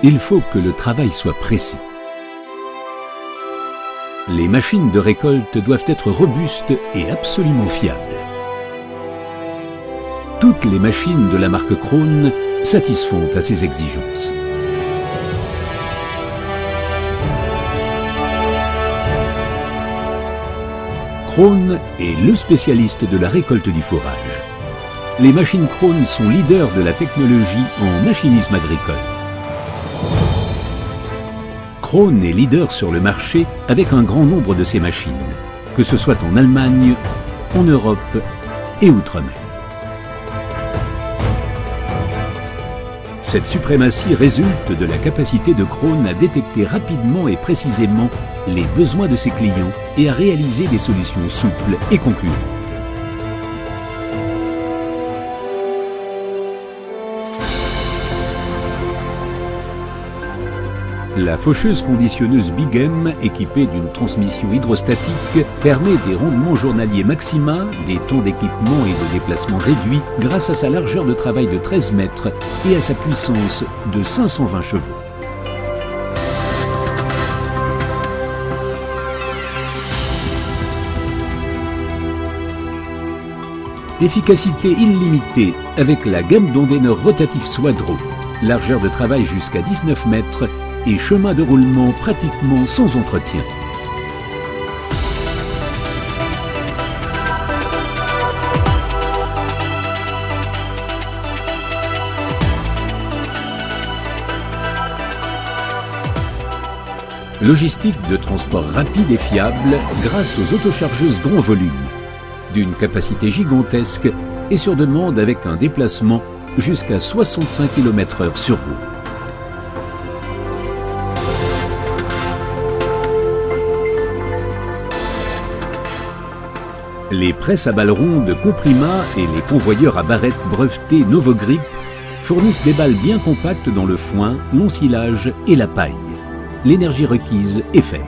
il faut que le travail soit précis. Les machines de récolte doivent être robustes et absolument fiables. Toutes les machines de la marque Krone satisfont à ces exigences. Krone est le spécialiste de la récolte du fourrage. Les machines Krone sont leaders de la technologie en machinisme agricole. Krone est leader sur le marché avec un grand nombre de ces machines, que ce soit en Allemagne, en Europe et outre-mer. Cette suprématie résulte de la capacité de Krone à détecter rapidement et précisément les besoins de ses clients et à réaliser des solutions souples et concluantes. La faucheuse conditionneuse Big M, équipée d'une transmission hydrostatique, permet des rendements journaliers maxima, des temps d'équipement et de déplacement réduits grâce à sa largeur de travail de 13 mètres et à sa puissance de 520 chevaux. Efficacité illimitée avec la gamme d'ondéneurs rotatifs Swadro, largeur de travail jusqu'à 19 mètres et chemin de roulement pratiquement sans entretien. Logistique de transport rapide et fiable grâce aux autochargeuses grand volume, d'une capacité gigantesque et sur demande avec un déplacement jusqu'à 65 km/h sur roue. Les presses à balles rondes Comprima et les convoyeurs à barrettes brevetés Novogrip fournissent des balles bien compactes dans le foin, l'ensilage et la paille. L'énergie requise est faible.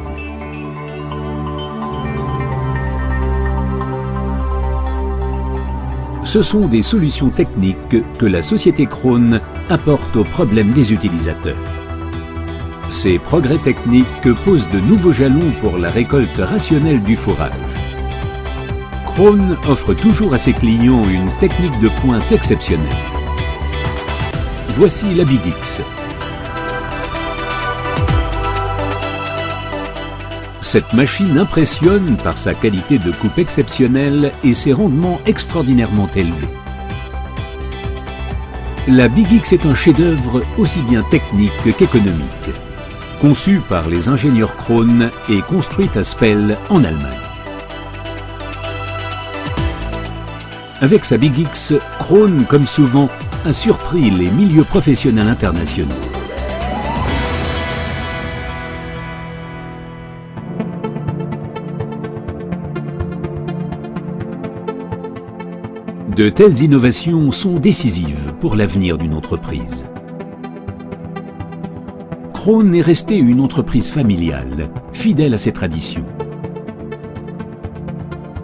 Ce sont des solutions techniques que la société Krone apporte aux problèmes des utilisateurs. Ces progrès techniques posent de nouveaux jalons pour la récolte rationnelle du fourrage. Krone offre toujours à ses clients une technique de pointe exceptionnelle. Voici la Big X. Cette machine impressionne par sa qualité de coupe exceptionnelle et ses rendements extraordinairement élevés. La Big X est un chef-d'œuvre aussi bien technique qu'économique. Conçue par les ingénieurs Krone et construite à Spelle en Allemagne. Avec sa Big X, Krone, comme souvent, a surpris les milieux professionnels internationaux. De telles innovations sont décisives pour l'avenir d'une entreprise. Krone est restée une entreprise familiale, fidèle à ses traditions.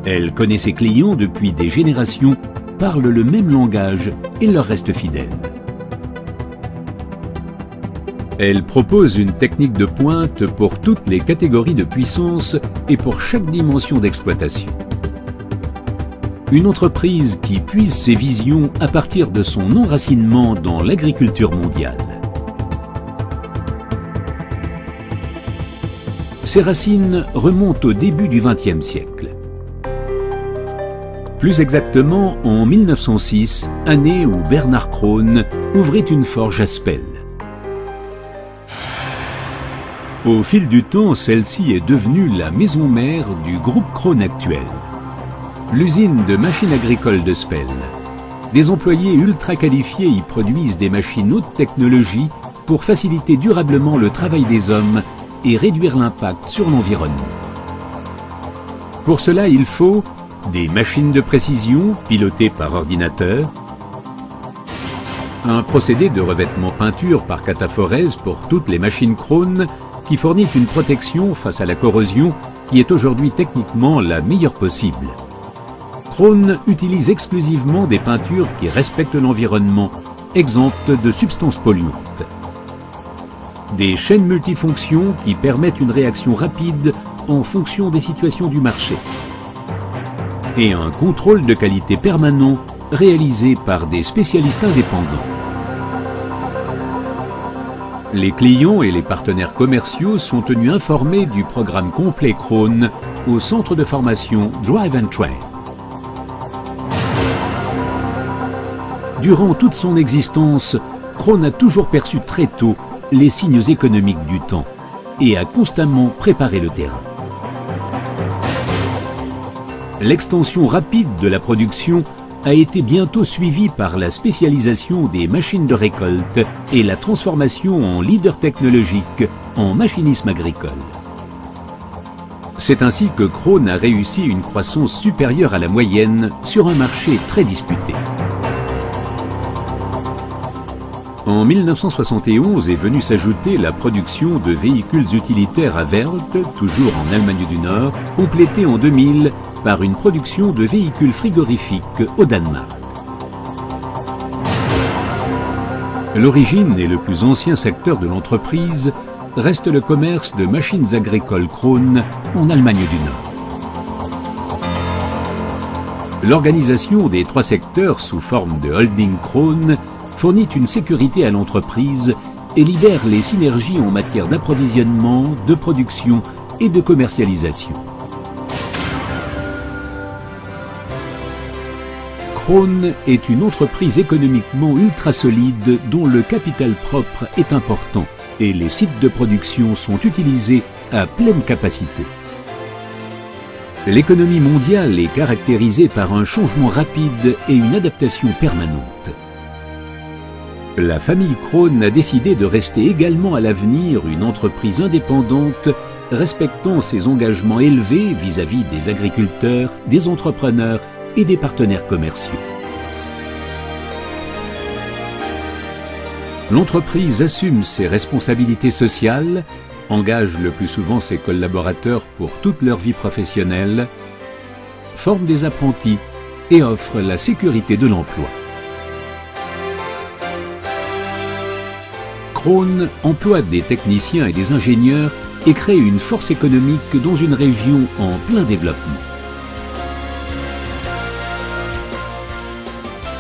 Elle connaît ses clients depuis des générations, parle le même langage et leur reste fidèle. Elle propose une technique de pointe pour toutes les catégories de puissance et pour chaque dimension d'exploitation. Une entreprise qui puise ses visions à partir de son enracinement dans l'agriculture mondiale. Ses racines remontent au début du XXe siècle. Plus exactement en 1906, année où Bernard Krone ouvrit une forge à Spelle. Au fil du temps, celle-ci est devenue la maison mère du groupe Krone actuel. L'usine de machines agricoles de Spelle. Des employés ultra qualifiés y produisent des machines haute technologie pour faciliter durablement le travail des hommes et réduire l'impact sur l'environnement. Pour cela, il faut des machines de précision pilotées par ordinateur, un procédé de revêtement peinture par cataphorèse pour toutes les machines Krone qui fournit une protection face à la corrosion qui est aujourd'hui techniquement la meilleure possible. Krone utilise exclusivement des peintures qui respectent l'environnement, exemptes de substances polluantes. des chaînes multifonctions qui permettent une réaction rapide en fonction des situations du marché, et un contrôle de qualité permanent réalisé par des spécialistes indépendants. Les clients et les partenaires commerciaux sont tenus informés du programme complet Krohn au centre de formation Drive and Train. Durant toute son existence, Krohn a toujours perçu très tôt les signes économiques du temps et a constamment préparé le terrain. L'extension rapide de la production a été bientôt suivie par la spécialisation des machines de récolte et la transformation en leader technologique en machinisme agricole. C'est ainsi que Krohn a réussi une croissance supérieure à la moyenne sur un marché très disputé. En 1971 est venue s'ajouter la production de véhicules utilitaires à Werlt, toujours en Allemagne du Nord, complétée en 2000 par une production de véhicules frigorifiques au Danemark. L'origine et le plus ancien secteur de l'entreprise reste le commerce de machines agricoles Krohn en Allemagne du Nord. L'organisation des trois secteurs sous forme de holding Krohn fournit une sécurité à l'entreprise et libère les synergies en matière d'approvisionnement, de production et de commercialisation. Krohn est une entreprise économiquement ultra solide dont le capital propre est important et les sites de production sont utilisés à pleine capacité. L'économie mondiale est caractérisée par un changement rapide et une adaptation permanente. La famille Krohn a décidé de rester également à l'avenir une entreprise indépendante respectant ses engagements élevés vis-à-vis des agriculteurs, des entrepreneurs et des partenaires commerciaux. L'entreprise assume ses responsabilités sociales, engage le plus souvent ses collaborateurs pour toute leur vie professionnelle, forme des apprentis et offre la sécurité de l'emploi. Krohn emploie des techniciens et des ingénieurs et crée une force économique dans une région en plein développement.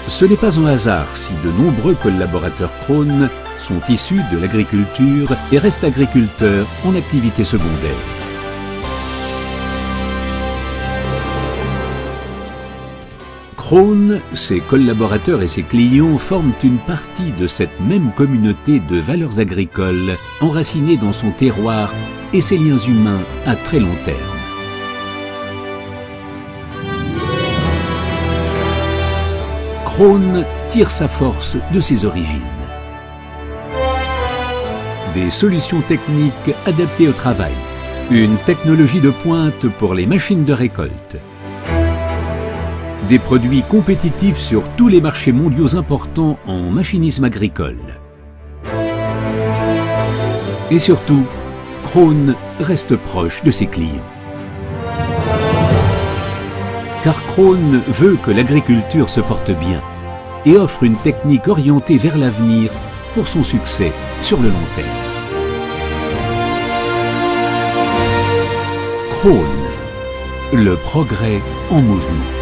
Ce n'est pas un hasard si de nombreux collaborateurs Krohn sont issus de l'agriculture et restent agriculteurs en activité secondaire. Krohn, ses collaborateurs et ses clients forment une partie de cette même communauté de valeurs agricoles enracinée dans son terroir et ses liens humains à très long terme. Krohn tire sa force de ses origines. Des solutions techniques adaptées au travail, une technologie de pointe pour les machines de récolte, des produits compétitifs sur tous les marchés mondiaux importants en machinisme agricole. Et surtout, Krohn reste proche de ses clients. Car Krohn veut que l'agriculture se porte bien et offre une technique orientée vers l'avenir pour son succès sur le long terme. Krohn, le progrès en mouvement.